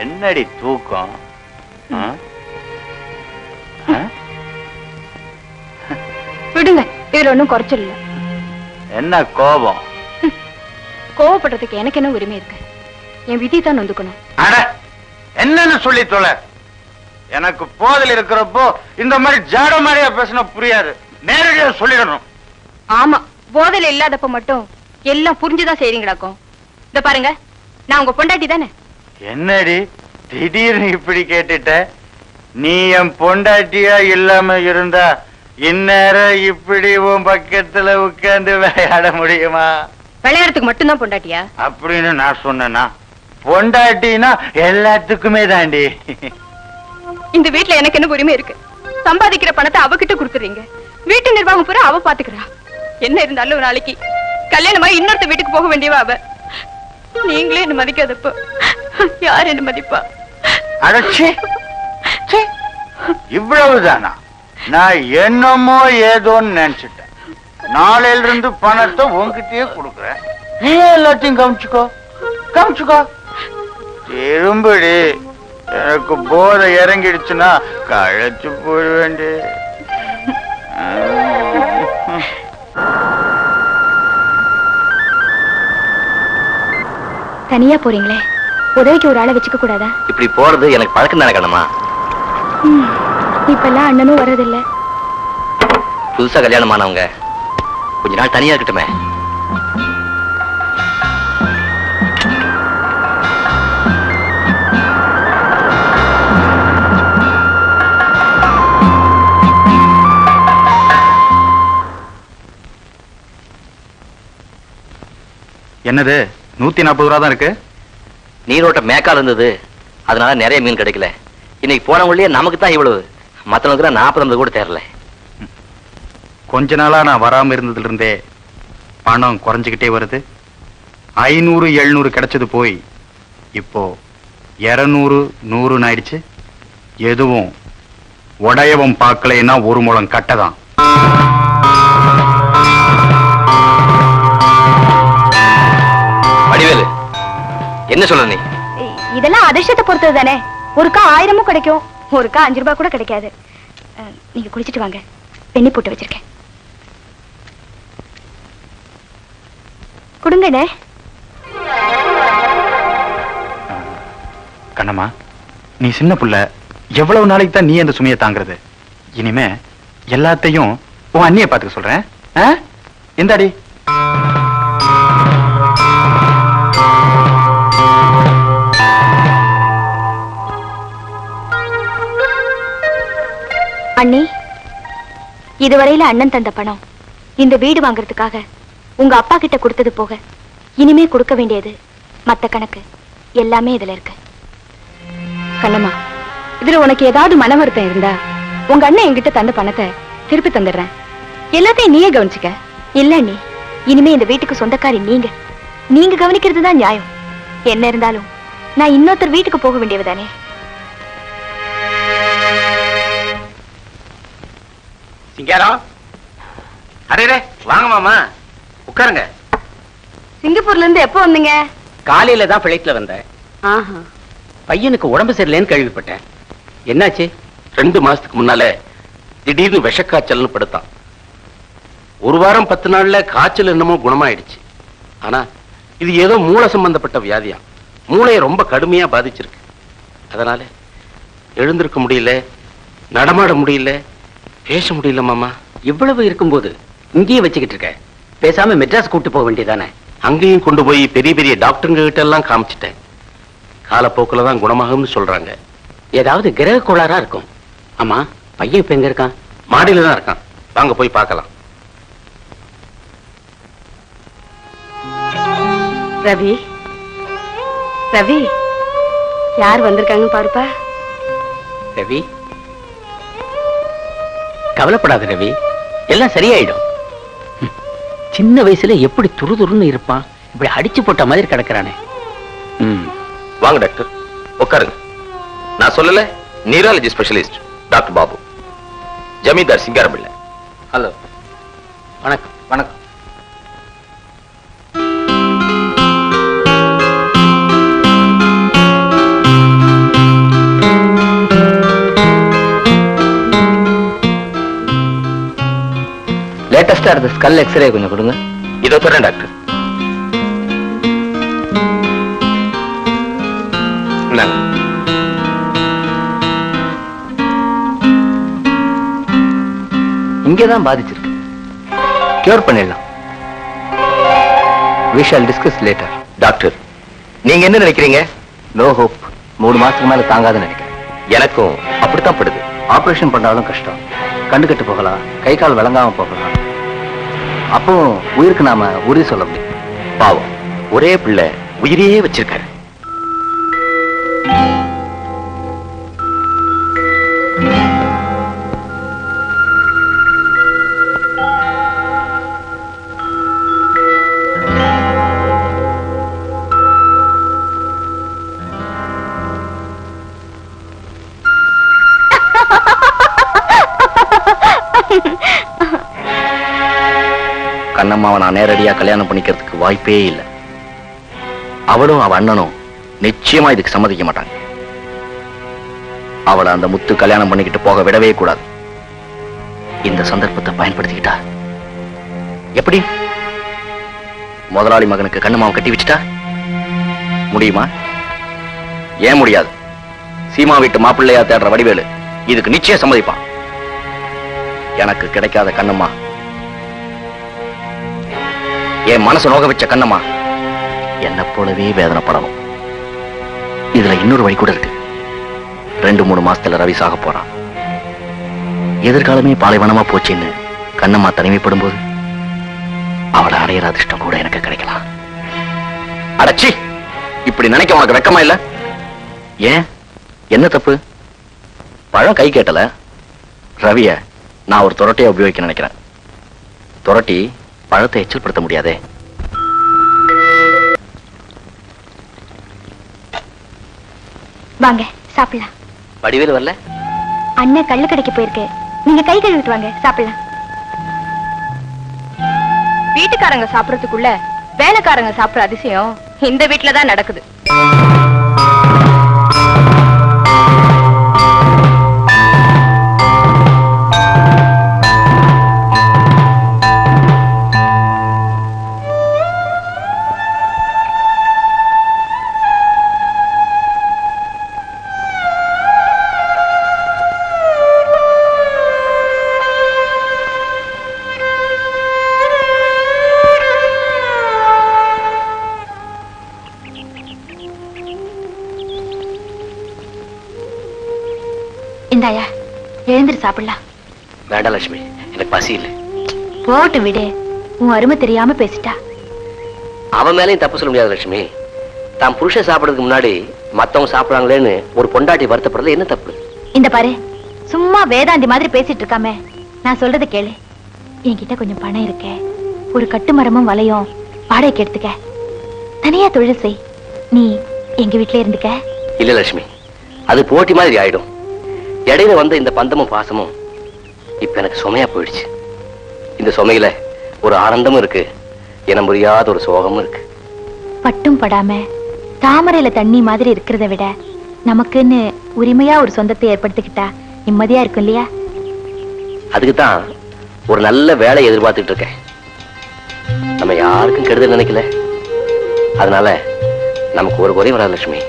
என்னடி தூக்கம்? விடுங்க, இதுல ஒன்னும் குறைச்சல் இல்ல. என்ன கோபம்? கோவப்படுறதுக்கு எனக்கு என்ன உரிமை இருக்கு? என் விதி தான் நொந்துக்கணும். என்னன்னு சொல்லி தொலை. எனக்கு போதில் இருக்கிறப்போ இந்த மாதிரி ஜாட மாதிரியா பேசினா புரியாது. நேரடியா சொல்லிடணும். ஆமா, போதையில இல்லாதப்ப மட்டும் எல்லாம் புரிஞ்சுதான் செய்றீங்களாக்கும். இத பாருங்க, நான் உங்க பொண்டாட்டி தானே. என்னடி திடீர்னு இப்படி கேட்டுட்ட? நீ என் பொண்டாட்டியா இல்லாம இருந்தா இந்நேரம் இப்படி உன் பக்கத்துல உட்கார்ந்து விளையாட முடியுமா? விளையாடுறதுக்கு மட்டும்தான் பொண்டாட்டியா அப்படின்னு நான் சொன்னேன்னா? பொண்டாட்டினா எல்லாத்துக்குமே தாண்டி. இந்த வீட்டுல எனக்கு என்ன உரிமை இருக்கு? சம்பாதிக்கிற பணத்தை அவகிட்ட கொடுத்துறீங்க. வீட்டு நிர்வாகம் பூரா அவ பாத்துக்கிறா. என்ன இருந்தாலும் ஒரு நாளைக்கு கல்யாணமா இன்னொருத்த வீட்டுக்கு போக வேண்டியவா அவ. நீங்களே என்ன மதிக்காதப்ப யார் என்ன மதிப்பா? அடச்சி, இவ்வளவுதானா? நான் என்னமோ ஏதோன்னு நினைச்சிட்டேன். நாளையில இருந்து பணத்தை உங்ககிட்டயே கொடுக்குறேன். நீ எல்லாத்தையும் கவனிச்சுக்கோ. திரும்படி எனக்கு போதை இறங்கிடுச்சுன்னா கழைச்சு போட வேண்டிய. தனியா போறீங்களே, உதவிக்கு ஒரு ஆளை வச்சுக்க கூடாதா? இப்படி போறது எனக்கு பழக்கம் தானே கண்ணம்மா. இப்பெல்லாம் அண்ணனும் வர்றதில்ல. புதுசா கல்யாணம் ஆனவங்க கொஞ்ச நாள் தனியா இருக்கட்டுமே. என்னது 140 ரூபா தான் இருக்கு? நீரோட்ட மேக்கால் இருந்தது, அதனால நிறைய மீன் கிடைக்கல. இன்னைக்கு போனவங்களே நமக்கு தான் இவ்வளவு, மத்தவங்களுக்கு 40-50 கூட தேரல. கொஞ்ச நாளா நான் வராம இருந்ததுல இருந்தே பணம் குறைஞ்சுக்கிட்டே வருது. 500-700 கிடைச்சது போய் இப்போ 200-100 ஆயிடுச்சு. எதுவும் உடையவன் பார்க்கலைன்னா ஒரு முழம் கட்டதான். வடிவேலு, என்ன சொல்ற நீ? இதெல்லாம் அதிர்ஷ்டத்தை பொறுத்தது தானே. ஒருக்கா 1000 கிடைக்கும், ஒருக்கா 5 ரூபாய் கூட கிடைக்காது. நீங்க குடிச்சிட்டு வாங்க, பெண்ணி போட்டு வச்சிருக்கேன். கொடுங்கண்ணே. கண்ணம்மா, நீ சின்ன புள்ள, எவ்வளவு நாளைக்கு தான் நீ அந்த சுமையை தாங்கிறது? இனிமே எல்லாத்தையும் உன் அண்ணியை பார்த்துக்க சொல்றேன். இந்தாடி. அண்ணி, இதுவரையில அண்ணன் தந்த பணம் இந்த வீடு வாங்குறதுக்காக உங்க அப்பா கிட்ட கொடுத்தது போக இனிமே கொடுக்க வேண்டியது மத்த கணக்கு எல்லாமே இதுல இருக்கு. கண்ணம்மா, இதுல உனக்கு ஏதாவது மன வருத்தம் இருந்தா உங்க அண்ணன் என்கிட்ட தந்த பணத்தை திருப்பி தந்துடுறேன். எல்லாத்தையும் நீயே கவனிச்சுக்க. இல்ல அண்ணி, இனிமே இந்த வீட்டுக்கு சொந்தக்காரி நீங்க கவனிக்கிறது தான் நியாயம். என்ன இருந்தாலும் நான் இன்னொருத்தர் வீட்டுக்கு போக வேண்டியவதானே. சிங்காரம், அரே வாங்க மாமா, உட்காருங்க. சிங்கப்பூர்ல இருந்து எப்போ வந்தீங்க? காலையில தான் பிளைட்ல வந்தேன். பையனுக்கு உடம்பு சரியில்லைன்னு கேள்விப்பட்டேன். என்னாச்சு? 2 மாசத்துக்கு முன்னால திடீர்னு விஷக்காய்ச்சல்னு படுத்தான். 1 வாரம் 10 நாள்ல காய்ச்சல் என்னமோ குணமாயிடுச்சு. ஆனா இது ஏதோ மூளை சம்பந்தப்பட்ட வியாதியா. மூளையை ரொம்ப கடுமையா பாதிச்சிருக்கு. அதனால எழுந்திருக்க முடியல, நடமாட முடியல, பேச முடியல மாமா. இவ்வளவு இருக்கும்போது இங்கேயே வச்சுக்கிட்டு இருக்க, பேசாம மெட்ராஸ் கூட்டு போக வேண்டியதானே? அங்கேயும் கொண்டு போய் பெரிய பெரிய டாக்டருங்க கிட்ட எல்லாம் காமிச்சிட்டேன். காலப்போக்கில் தான் குணமாகும்னு சொல்றாங்க. ஏதாவது கிரக கோளாறா இருக்கும். ஆமா, பையன் இப்ப எங்க இருக்கான்? மாடியில தான் இருக்கான். வாங்க போய் பார்க்கலாம். ரவி, ரவி, யார் வந்திருக்காங்க பாருப்பா. ரவி, கவலைப்படாத ரவி, எல்லாம் சரியாயிடும். சின்ன வயசுல எப்படி துருதுருன்னு இருப்பான், இப்படி அடிச்சு போட்ட மாதிரி கிடக்குறானே. வாங்க டாக்டர், உட்காருங்க. நான் சொல்லல, நியூராலஜி ஸ்பெஷலிஸ்ட் டாக்டர் பாபு, ஜமீன்தார் சிங்காரம்பிள்ளை. ஹலோ, வணக்கம். வணக்கம். சிஸ்டர் அந்த ஸ்கல் எக்ஸ்ரே கொஞ்சம் கொடுங்க. இதோ தரேன் டாக்டர். இந்தாங்க. இங்கதான் பாதிச்சிருக்கு. கியூர் பண்ணிடலாம். We shall discuss later. Doctor, நீங்க என்ன நினைக்கிறீங்க? No hope. 3 மாசத்துக்கு மேல தாங்காதுன்னு நினைக்கிறேன். எனக்கும் அப்படித்தான் படுது. ஆபரேஷன் பண்ணாலும் கஷ்டம். கண்டு கட்டு போகலாம், கை கால் விளங்காம போகலாம். அப்போ உயிருக்கு நாம உறுதி சொல்ல முடியும். பாவம், ஒரே பிள்ளை உயிரையே வச்சிருக்காரு. கண்ணம்மாவை நான் நேரடியா கல்யாணம் பண்ணிக்கிறதுக்கு வாய்ப்பே இல்லை. அவளும் அவ அண்ணனும் நிச்சயமா இதுக்கு சம்மதிக்க மாட்டாங்க. அவளை அந்த முத்து கல்யாணம் பண்ணிக்கிட்டு போக விடவே கூடாது. இந்த சந்தர்ப்பத்தை பயன்படுத்திக்கிட்டா எப்படி? முதலாளி மகனுக்கு கண்ணம்மாவை கட்டி வச்சுட்டா முடியுமா? ஏன் முடியாது? சீமா வீட்டு மாப்பிள்ளையா தேடுற வடிவேலு இதுக்கு நிச்சயம் சம்மதிப்பான். எனக்கு கிடைக்காத கண்ணம்மா, என் மனசு நோக வச்ச கண்ணம்மா என்ன போலவே வேதனைப்படணும். இதுல இன்னொரு வழி கூட இருக்கு. 2-3 மாசத்துல ரவி சாக போறான். எதிர்காலமே பாலைவனமா போச்சுன்னு கண்ணம்மா தனிமைப்படும் போது அவளை அடையிற அதிர்ஷ்டம் கூட எனக்கு கிடைக்கலாம். அடச்சி, இப்படி நினைக்க உனக்கு வெக்கமா இல்ல? ஏன், என்ன தப்பு? பழம் கை கேட்டல. ரவிய நான் ஒரு துரட்டியா உபயோகிக்க நினைக்கிறேன். துரட்டி பழத்தை எச்சல்படுத்த முடியாதே. வாங்க சாப்பிடலாம். வடிவேலு வரல? அண்ணன் கள்ளு கடைக்கு போயிருக்கு. நீங்க கை கழுவிட்டு வாங்க, சாப்பிடலாம். வீட்டுக்காரங்க சாப்பிடறதுக்குள்ள வேலைக்காரங்க சாப்பிடுற அதிசயம் இந்த வீட்டுலதான் நடக்குது. இந்தாயா, எழுந்திரு சாப்பிடலாம். வேண்டாம் லட்சுமி, எனக்கு பசி இல்லை. போட்டு விடு, உன் அருமை தெரியாம பேசிட்டா. அவன் மேலையும் தப்பு சொல்ல முடியாது லட்சுமி. தான் புருஷன் சாப்பிடறதுக்கு முன்னாடி மத்தவங்க சாப்பிடுறாங்களேன்னு ஒரு பொண்டாட்டி வருத்தப்படுறது என்ன தப்பு? இந்த பாரு, சும்மா வேதாந்தி மாதிரி பேசிட்டு இருக்காம நான் சொல்றதை கேளு. என்கிட்ட கொஞ்சம் பணம் இருக்க, ஒரு கட்டுமரமும் வலையும் வாடகைக்கு எடுத்துக்க. தனியா தொழில் செய். நீ எங்க வீட்டுல இருந்துக்க. இல்ல லட்சுமி, அது போட்டி மாதிரி ஆயிடும். இடையில வந்த இந்த பந்தமும் பாசமும் இப்ப எனக்கு சுமையா போயிடுச்சு. இந்த சுமையில ஒரு ஆனந்தமும் இருக்கு, என புரியாத ஒரு சோகமும் இருக்கு. பட்டும் படாம தாமரையில தண்ணி மாதிரி இருக்கிறத விட நமக்குன்னு உரிமையா ஒரு சொந்தத்தை ஏற்படுத்திக்கிட்டா நிம்மதியா இருக்கும் இல்லையா? அதுக்குதான் ஒரு நல்ல வேலை எதிர்பார்த்துட்டு இருக்கேன். நம்ம யாருக்கும் கெடுதல் நினைக்கல. அதனால நமக்கு ஒரு குறையும் வராது லட்சுமி.